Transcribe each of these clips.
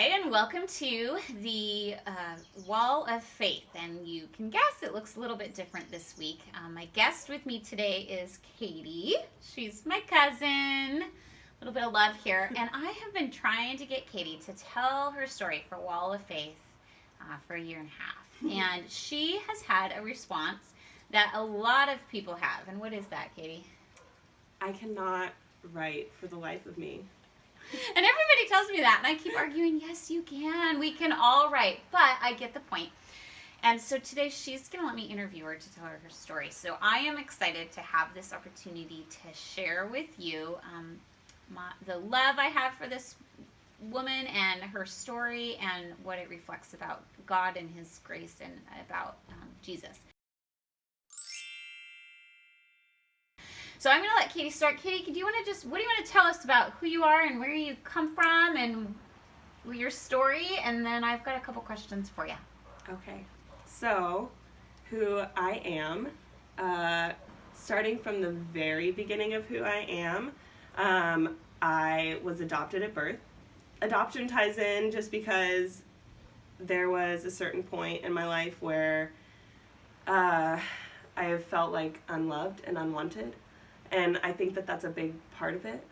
right, and welcome to the Wall of Faith. And you can guess it looks a little bit different this week. My guest with me today is Katie. She's my cousin. A little bit of love here. And I have been trying to get Katie to tell her story for Wall of Faith for a year and a half. And she has had a response that a lot of people have. And what is that, Katie? I cannot write for the life of me. And everybody tells me that, and I keep arguing, yes, you can. We can all write. But I get the point. And so today she's going to let me interview her to tell her story. So I am excited to have this opportunity to share with you the love I have for this woman and her story and what it reflects about God and His grace and about Jesus. So I'm going to let Katie start. Katie, what do you want to tell us about who you are and where you come from and your story? And then I've got a couple questions for you. Okay. So, who I am, starting from the very beginning of who I am, I was adopted at birth. Adoption ties in just because there was a certain point in my life where I have felt like unloved and unwanted. And I think that that's a big part of it.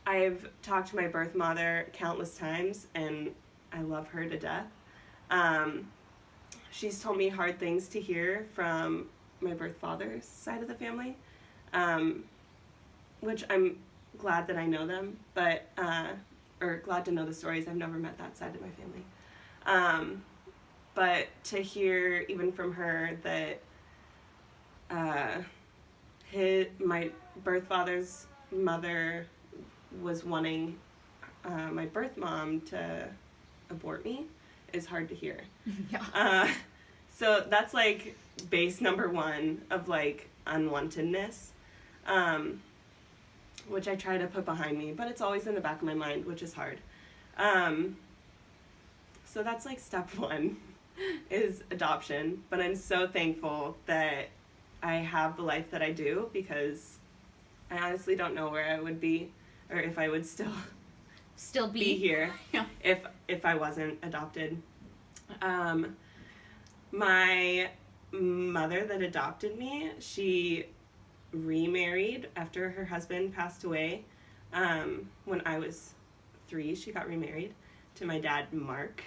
I've talked to my birth mother countless times, and I love her to death. She's told me hard things to hear from my birth father's side of the family, which I'm glad that I know them, or glad to know the stories. I've never met that side of my family. But to hear even from her that my birth father's mother was wanting my birth mom to abort me is hard to hear. Yeah. So that's like base number one of like unwantedness, which I try to put behind me, but it's always in the back of my mind, which is hard. So that's like step one is adoption, but I'm so thankful that I have the life that I do because I honestly don't know where I would be or if I would still be here Yeah. if I wasn't adopted. My mother that adopted me, she remarried after her husband passed away. When I was 3, she got remarried to my dad, Mark.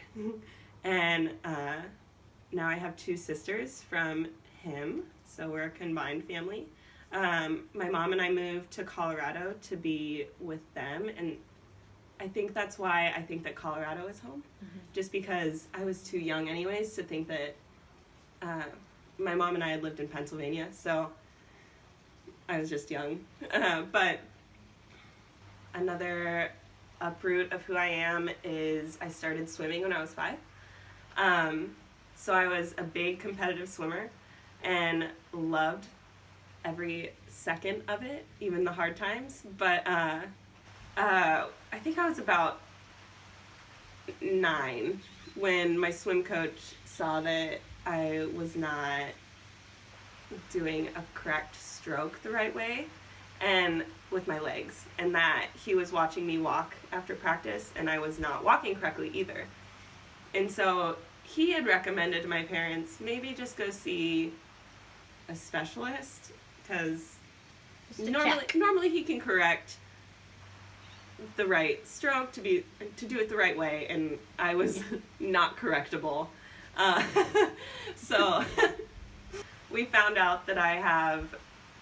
And now I have 2 sisters from him, so we're a combined family. My mom and I moved to Colorado to be with them, and I think that's why I think that Colorado is home, just because I was too young anyways to think that my mom and I had lived in Pennsylvania, so I was just young. But another uproot of who I am is I started swimming when I was 5. So I was a big competitive swimmer and loved every second of it, even the hard times. But I think I was about 9 when my swim coach saw that I was not doing a correct stroke the right way and with my legs, and that he was watching me walk after practice and I was not walking correctly either. And so he had recommended to my parents maybe just go see a specialist because normally he can correct the right stroke to do it the right way, and I was not correctable. So we found out that I have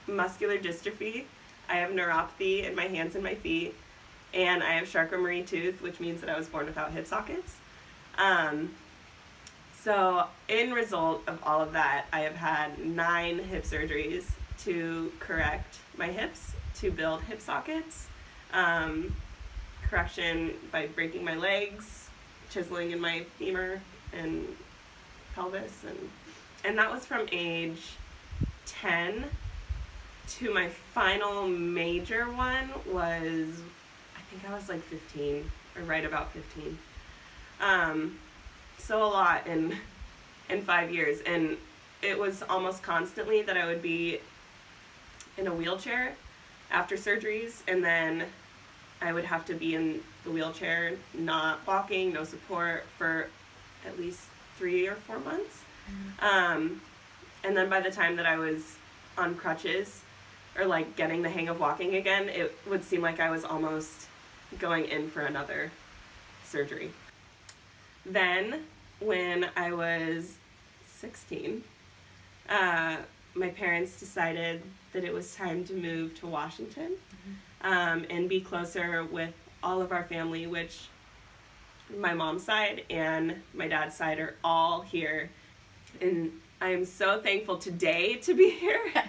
muscular dystrophy, I have neuropathy in my hands and my feet, and I have Charcot-Marie tooth, which means that I was born without hip sockets. So in result of all of that, I have had 9 hip surgeries to correct my hips, to build hip sockets, correction by breaking my legs, chiseling in my femur and pelvis, and that was from age 10 to my final major one was, I think I was like 15, or right about 15. So a lot in 5 years, and it was almost constantly that I would be in a wheelchair after surgeries, and then I would have to be in the wheelchair, not walking, no support for at least 3 or 4 months. And then by the time that I was on crutches or like getting the hang of walking again, it would seem like I was almost going in for another surgery. Then when I was 16, my parents decided that it was time to move to Washington, and be closer with all of our family, which my mom's side and my dad's side are all here. And I am so thankful today to be here. Yes.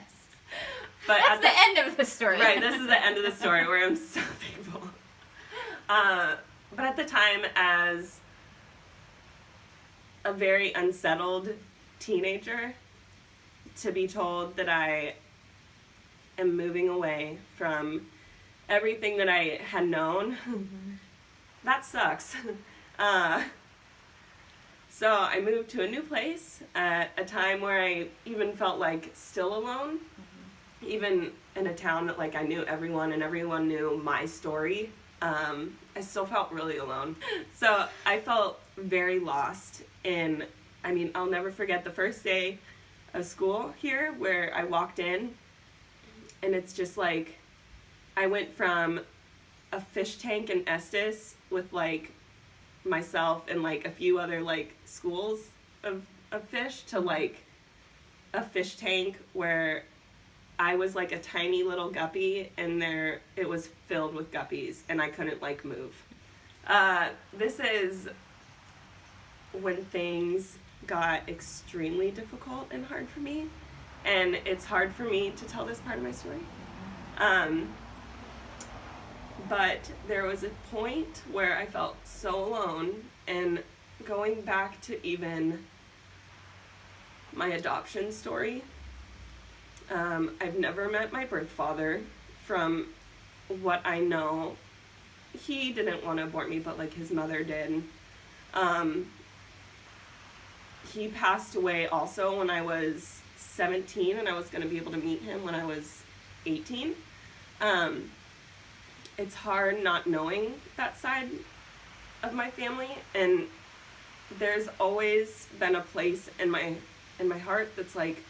But that's the end of the story. Right, this is the end of the story where I'm so thankful. But at the time, as a very unsettled teenager, to be told that I am moving away from everything that I had known, that sucks. So I moved to a new place at a time where I even felt like still alone, even in a town that like I knew everyone and everyone knew my story. I still felt really alone. So I felt very lost. And I mean, I'll never forget the first day of school here where I walked in, and it's just like I went from a fish tank in Estes with like myself and like a few other like schools of fish to like a fish tank where I was like a tiny little guppy and there it was filled with guppies and I couldn't like move. This is when things got extremely difficult and hard for me, and it's hard for me to tell this part of my story. But there was a point where I felt so alone, and going back to even my adoption story, I've never met my birth father. From what I know, he didn't want to abort me, but like his mother did. He passed away also when I was 17, and I was going to be able to meet him when I was 18. It's hard not knowing that side of my family, and there's always been a place in my heart that's like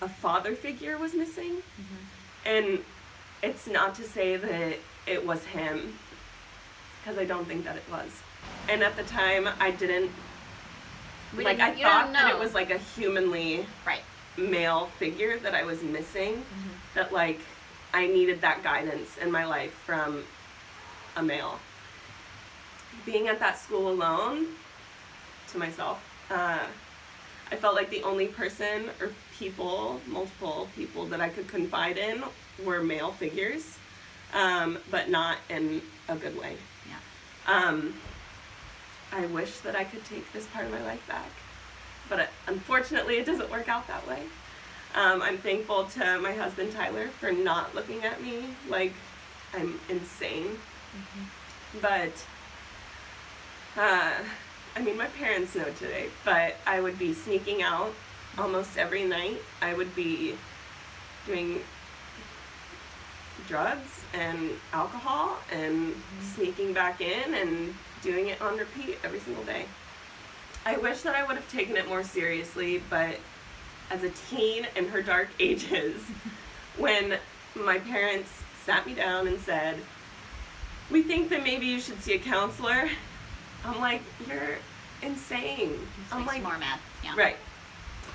a father figure was missing. And it's not to say that it was him, because I don't think that it was. And at the time I didn't I thought that it was like a humanly male figure that I was missing, that like I needed that guidance in my life from a male. Being at that school alone to myself, I felt like the only person or people, multiple people that I could confide in were male figures, but not in a good way. I wish that I could take this part of my life back, but unfortunately it doesn't work out that way. I'm thankful to my husband Tyler for not looking at me like I'm insane. But I mean, my parents know today, but I would be sneaking out almost every night. I would be doing drugs and alcohol and sneaking back in and doing it on repeat every single day. I wish that I would have taken it more seriously, but as a teen in her dark ages, when my parents sat me down and said, "We think that maybe you should see a counselor," I'm like, "You're insane." I'm like, more mad. Yeah. Right.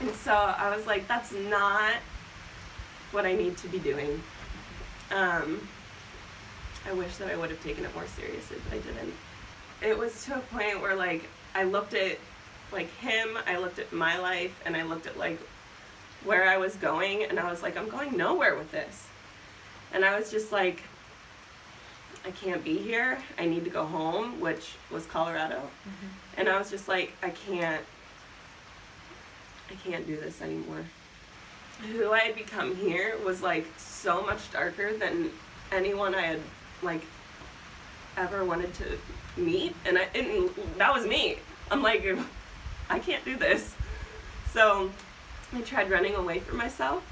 And so I was like, that's not what I need to be doing. I wish that I would have taken it more seriously, but I didn't. It was to a point where like I looked at like him, I looked at my life, and I looked at like where I was going, and I was like, I'm going nowhere with this. And I was just like, I can't be here. I need to go home, which was Colorado. And I was just like, I can't do this anymore. Who I had become here was like so much darker than anyone I had like ever wanted to meet, and that was me. I'm like, I can't do this. So I tried running away from myself.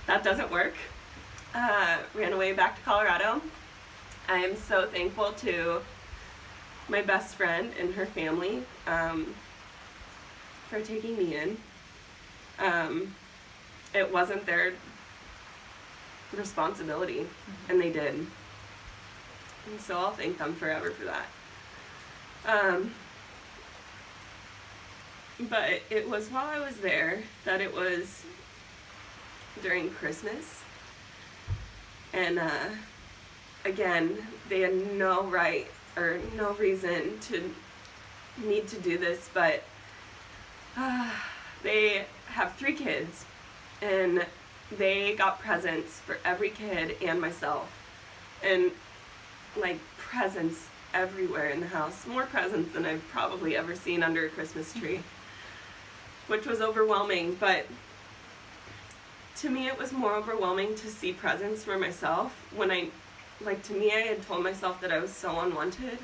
That doesn't work. ran away back to Colorado. I am so thankful to my best friend and her family for taking me in. It wasn't their responsibility, and they did. And so I'll thank them forever for that. But it was while I was there that it was during Christmas. And again, they had no right or no reason to need to do this, but they have 3 kids, and they got presents for every kid and myself. And like presents everywhere in the house, more presents than I've probably ever seen under a Christmas tree, which was overwhelming. But to me, it was more overwhelming to see presents for myself when to me, I had told myself that I was so unwanted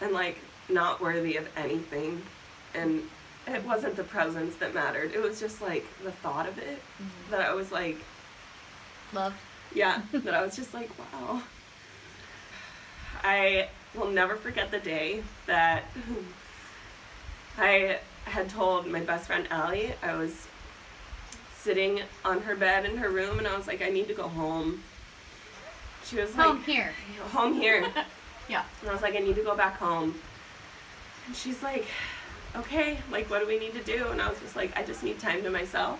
and like not worthy of anything. And it wasn't the presents that mattered. It was just like the thought of it that I was like, love. Yeah, that I was just like, wow. I will never forget the day that I had told my best friend Allie, I was sitting on her bed in her room, and I was like, I need to go home. She was like, Home here. Home here. Yeah. And I was like, I need to go back home. And she's like, okay, like, what do we need to do? And I was just like, I just need time to myself.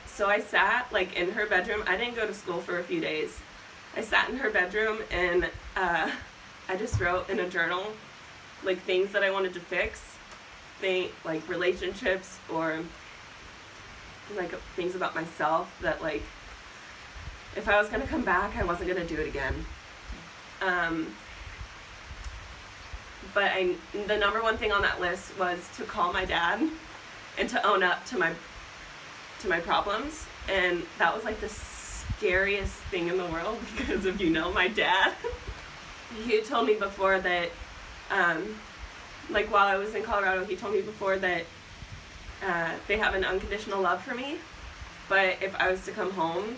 So I sat, like, in her bedroom. I didn't go to school for a few days. I sat in her bedroom, and I just wrote in a journal, like, things that I wanted to fix, like, relationships or, like, things about myself that, like, if I was going to come back, I wasn't going to do it again. But the number one thing on that list was to call my dad and to own up to my problems. And that was like the scariest thing in the world, because if you know my dad, he told me before that, like while I was in Colorado, he told me before that they have an unconditional love for me, but if I was to come home,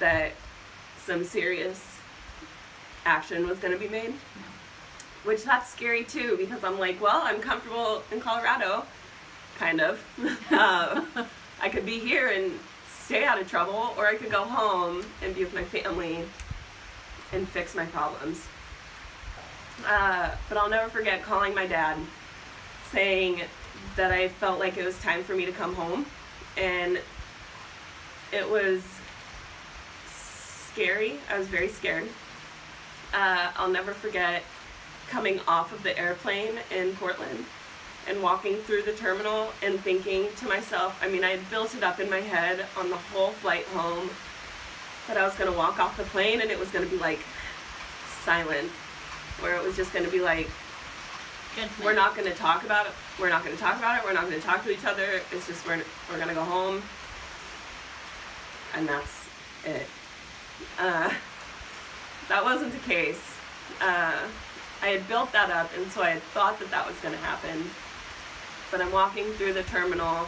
that some serious action was going to be made. Which that's scary too, because I'm like, well, I'm comfortable in Colorado, kind of. I could be here and stay out of trouble, or I could go home and be with my family and fix my problems. But I'll never forget calling my dad, saying that I felt like it was time for me to come home. And it was scary. I was very scared. I'll never forget coming off of the airplane in Portland and walking through the terminal and thinking to myself, I mean, I had built it up in my head on the whole flight home that I was going to walk off the plane and it was going to be like silent, where it was just going to be like, we're not going to talk about it, we're not going to talk about it, we're not going to talk to each other, it's just we're going to go home, and that's it. That wasn't the case. I had built that up, and so I had thought that that was going to happen. But I'm walking through the terminal,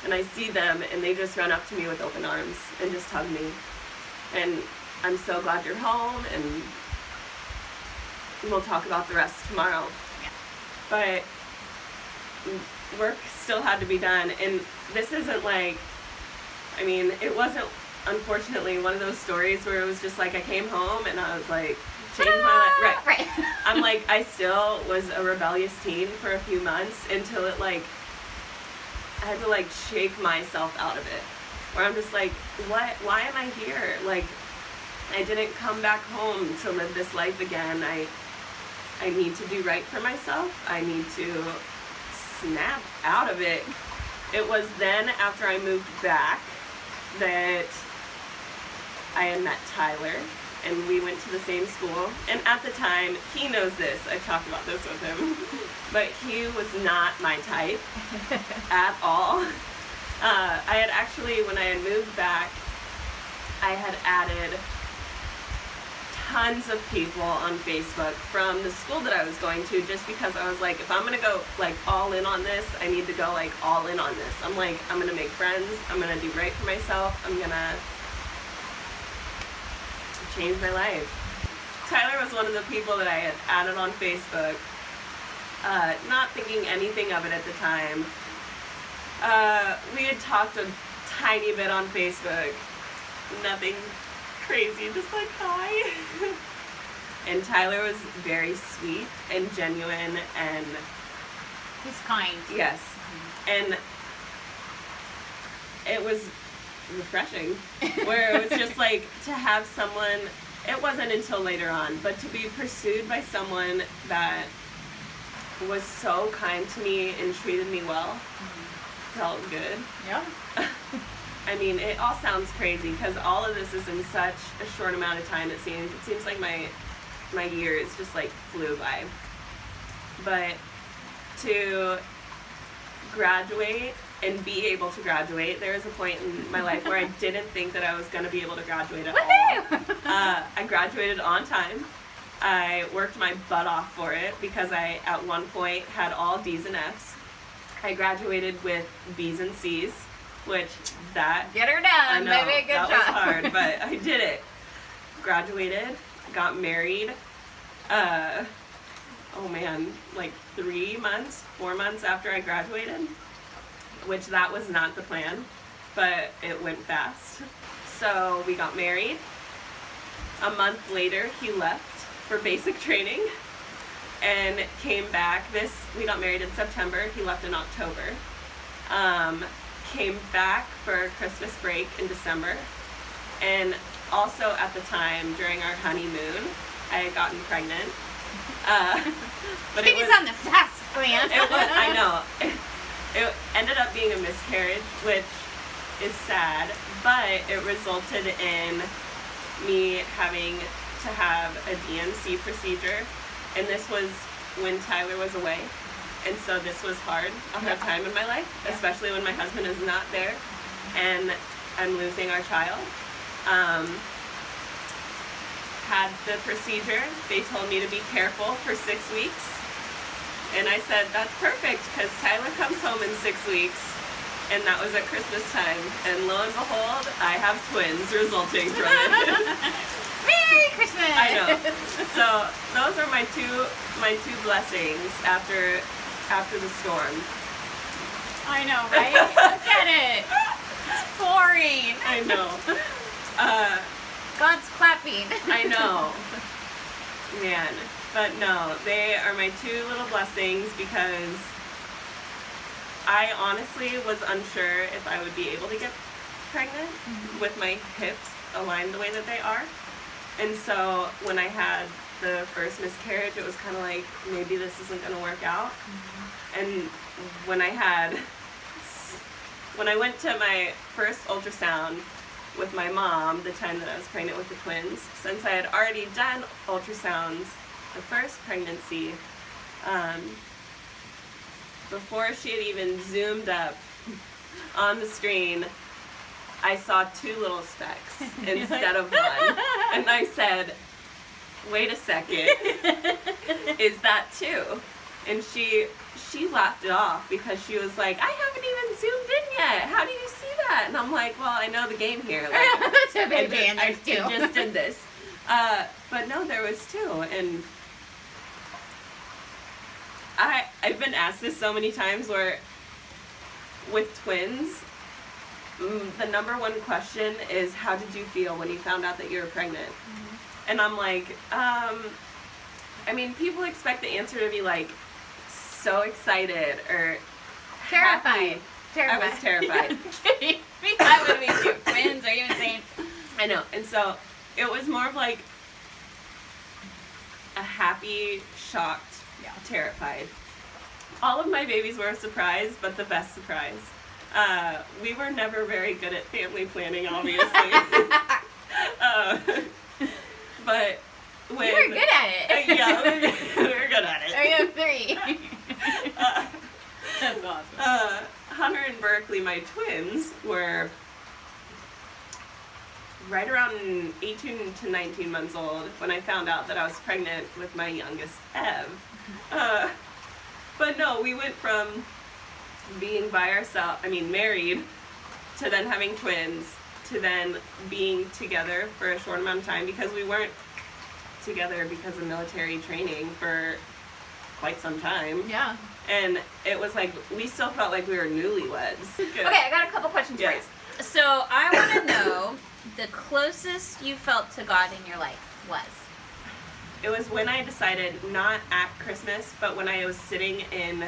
and I see them, and they just run up to me with open arms and just hug me. And I'm so glad you're home, and we'll talk about the rest tomorrow. Yeah. But work still had to be done, and this isn't like, I mean, it wasn't, unfortunately, one of those stories where it was just like I came home, and I was like, changed my life. Right. I'm like, I still was a rebellious teen for a few months until it like, I had to like shake myself out of it. Where I'm just like, why am I here? Like, I didn't come back home to live this life again. I need to do right for myself. I need to snap out of it. It was then after I moved back that I had met Tyler, and we went to the same school. And at the time, he knows this, I've talked about this with him, but he was not my type at all. I had actually, when I had moved back, I had added tons of people on Facebook from the school that I was going to, just because I was like, if I'm gonna go like all in on this, I need to go like all in on this. I'm like, I'm gonna make friends, I'm gonna do right for myself, I'm gonna changed my life. Tyler was one of the people that I had added on Facebook, not thinking anything of it at the time. We had talked a tiny bit on Facebook, nothing crazy, just like hi. And Tyler was very sweet and genuine and He's kind. yes. And it was refreshing, where it was just like to have someone, it wasn't until later on, but to be pursued by someone that was so kind to me and treated me well, felt good. Yeah. I mean, it all sounds crazy because all of this is in such a short amount of time. It seems like my years just like flew by. But to graduate and be able to graduate, there was a point in my life where I didn't think that I was going to be able to graduate at all. I graduated on time. I worked my butt off for it because I, at one point, had all D's and F's. I graduated with B's and C's, which that... Get her done, I know, baby. Good that job. was hard, but I did it. Graduated, got married. Oh man, like 4 months after I graduated, which that was not the plan, but it went fast. So we got married. A month later, he left for basic training and came back. We got married in September. He left in October. Came back for Christmas break in December. And also at the time, during our honeymoon, I had gotten pregnant. But Katie's on the fast plan. I know. It ended up being a miscarriage, which is sad, but it resulted in me having to have a DNC procedure, and this was when Tyler was away, and so this was a hard time in my life, especially when my husband is not there, and I'm losing our child. Had the procedure. They told me to be careful for 6 weeks. And I said, that's perfect, because Tyler comes home in 6 weeks. And that was at Christmas time. And lo and behold, I have twins resulting from it. Merry Christmas! I know. So those are my two blessings after the storm. I know, right? Look at it. It's pouring. I know. God's clapping. I know. Man. But no, they are my two little blessings because I honestly was unsure if I would be able to get pregnant with my hips aligned the way that they are. And so when I had the first miscarriage, it was kind of like, maybe this isn't going to work out. And when I went to my first ultrasound with my mom, the time that I was pregnant with the twins, since I had already done ultrasounds the first pregnancy, before she had even zoomed up on the screen, I saw 2 little specks instead of one. And I said, wait a second, is that 2? And she laughed it off because she was like, I haven't even zoomed in yet. How do you see that? And I'm like, well, I know the game here. Like, That's a big man. I There's 2. just did this. But no, there was 2. And I've been asked this so many times where with twins, the number one question is, how did you feel when you found out that you were pregnant? And I'm like, I mean, people expect the answer to be like, so excited or Terrified. happy. I was terrified. I would be 2 twins. Are you insane? I know. And so it was more of like a happy, shocked, terrified. All of my babies were a surprise, but the best surprise. We were never very good at family planning, obviously. But when... You were good at it. Yeah, we were good at it. I have 3. That's awesome. Hunter and Berkeley, my twins, were right around 18 to 19 months old when I found out that I was pregnant with my youngest, Ev. But no, we went from being by ourselves, married, to then having twins to then being together for a short amount of time, because we weren't together because of military training for quite some time. Yeah. And it was like, we still felt like we were newlyweds. Okay, I got a couple questions for you. So I want to know the closest you felt to God in your life was? It was when I decided, not at Christmas, but when I was sitting in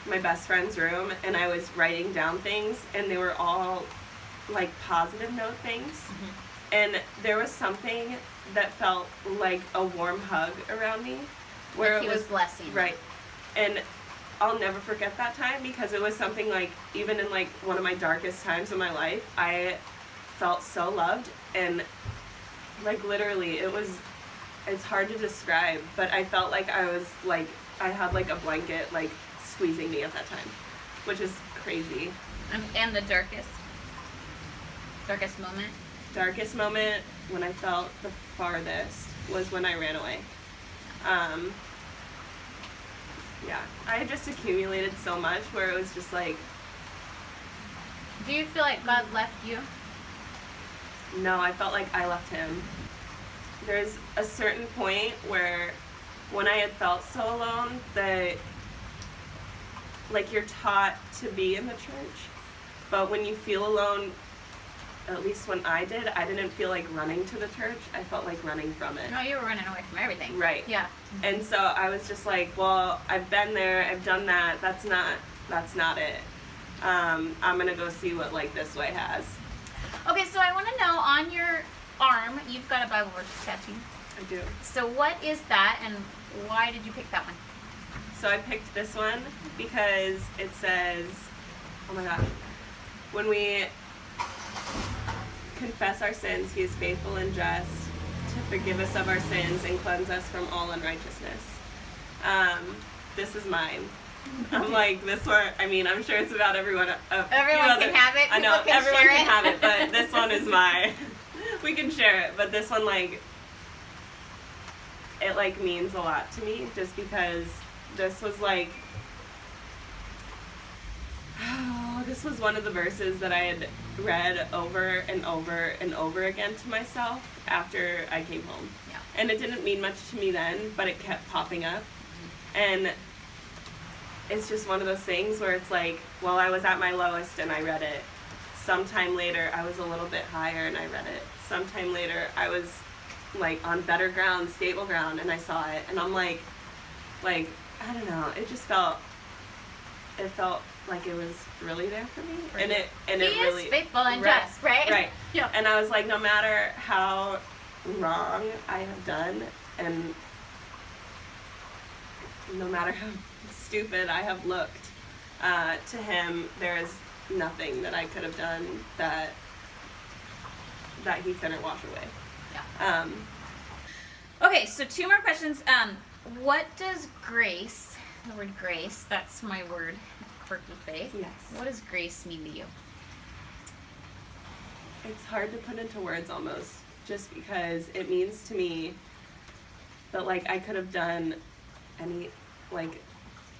my best friend's room and I was writing down things, and they were all like positive note things. Mm-hmm. And there was something that felt like a warm hug around me, where like it was blessing. Right. And I'll never forget that time, because it was something like, even in like one of my darkest times in my life, I felt so loved, and like literally it's hard to describe, but I felt like I was like, I had like a blanket like squeezing me at that time, which is crazy. And the darkest moment? Darkest moment when I felt the farthest was when I ran away. Yeah, I had just accumulated so much where it was just like... Do you feel like God left you? No, I felt like I left him. There's a certain point where when I had felt so alone that, like, you're taught to be in the church, but when you feel alone, at least when I didn't feel like running to the church. I felt like running from it. No, you were running away from everything. Right. Yeah. And so I was just like, well, I've been there, I've done that, that's not it. I'm gonna go see what like this way has. Okay, so I want to know, on your arm, you've got a Bible verse tattoo. I do. So what is that, and why did you pick that one? So I picked this one because it says, oh my gosh, when we confess our sins, he is faithful and just to forgive us of our sins and cleanse us from all unrighteousness. This is mine. I'm like, this one, I mean, I'm sure it's about everyone. Everyone can have it. I know, People can everyone share can it. have it, but this one is mine. We can share it, but this one, like, it, like, means a lot to me, just because this was, like, this was one of the verses that I had read over and over and over again to myself after I came home. Yeah. And it didn't mean much to me then, but it kept popping up. And it's just one of those things where it's like, well, I was at my lowest and I read it. Sometime later, I was a little bit higher and I read it. Sometime later, I was like on better ground, stable ground, and I saw it. And I'm like, I don't know, it felt like it was really there for me. Right. And it really, is faithful and just, right? Right. Yeah. And I was like, no matter how wrong I have done, and no matter how stupid I have looked, to him, there is nothing that I could have done that he couldn't wash away. Yeah. Okay, so 2 more questions. What does grace, the word grace, that's my word, quirky faith. Yes. What does grace mean to you? It's hard to put into words almost, just because it means to me that, like, I could have done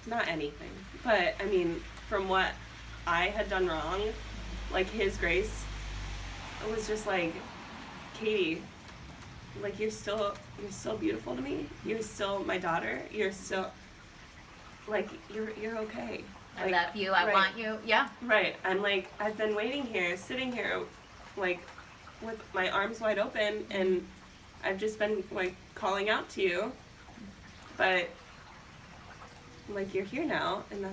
not anything, but I mean, from what I had done wrong, like, his grace, it was just like, Katie, like, you're still beautiful to me, you're still my daughter, you're still, like, you're okay. I Like, love you, I want you, yeah. Right, I'm like, I've been waiting here, sitting here, like, with my arms wide open, and I've just been, like, calling out to you, but, like, you're here now, and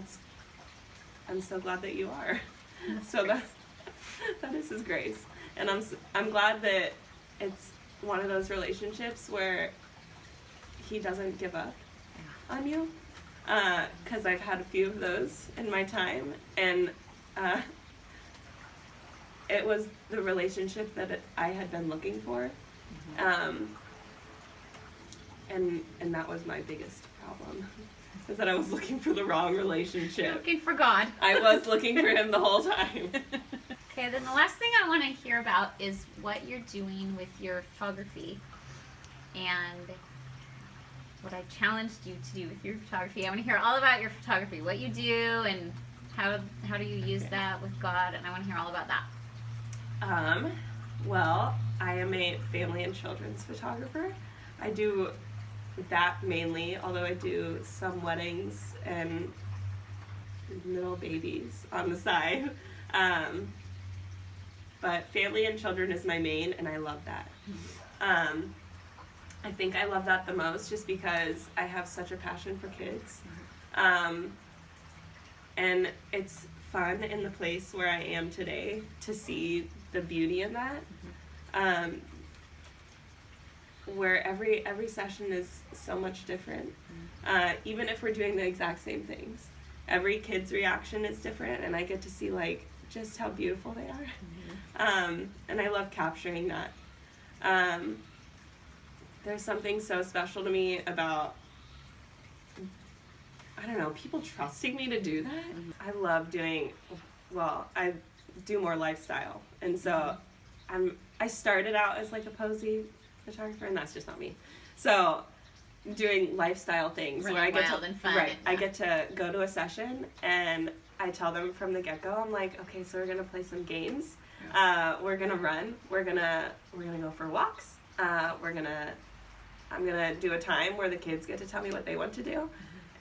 I'm so glad that you are. So that is his grace, and I'm glad that it's one of those relationships where he doesn't give up on you, because I've had a few of those in my time, and it was the relationship that I had been looking for, and that was my biggest problem. Is that I was looking for the wrong relationship. Looking for God. I was looking for him the whole time. Okay, then the last thing I want to hear about is what you're doing with your photography and what I challenged you to do with your photography. I want to hear all about your photography, what you do, and how do you use that with God, and I want to hear all about that. Well, I am a family and children's photographer. I do that mainly, although I do some weddings and little babies on the side. But family and children is my main, and I love that. I think I love that the most just because I have such a passion for kids. And it's fun in the place where I am today to see the beauty in that. Where every session is so much different. Even if we're doing the exact same things. Every kid's reaction is different, and I get to see like just how beautiful they are. And I love capturing that. There's something so special to me about, I don't know, people trusting me to do that. I love doing, well, I do more lifestyle. And so I started out as like a posy photographer, and that's just not me. So doing lifestyle things Really where I get wild to, and fun. right, I get to go to a session and I tell them from the get-go, I'm like, okay, so we're gonna play some games. We're gonna run. We're gonna go for walks. I'm gonna do a time where the kids get to tell me what they want to do,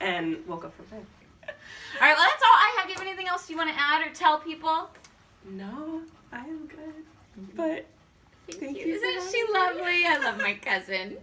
and we'll go from there. All right, well, that's all I have. Do you have anything else you want to add or tell people? No, I am good. But thank you. Isn't she lovely? I love my cousin.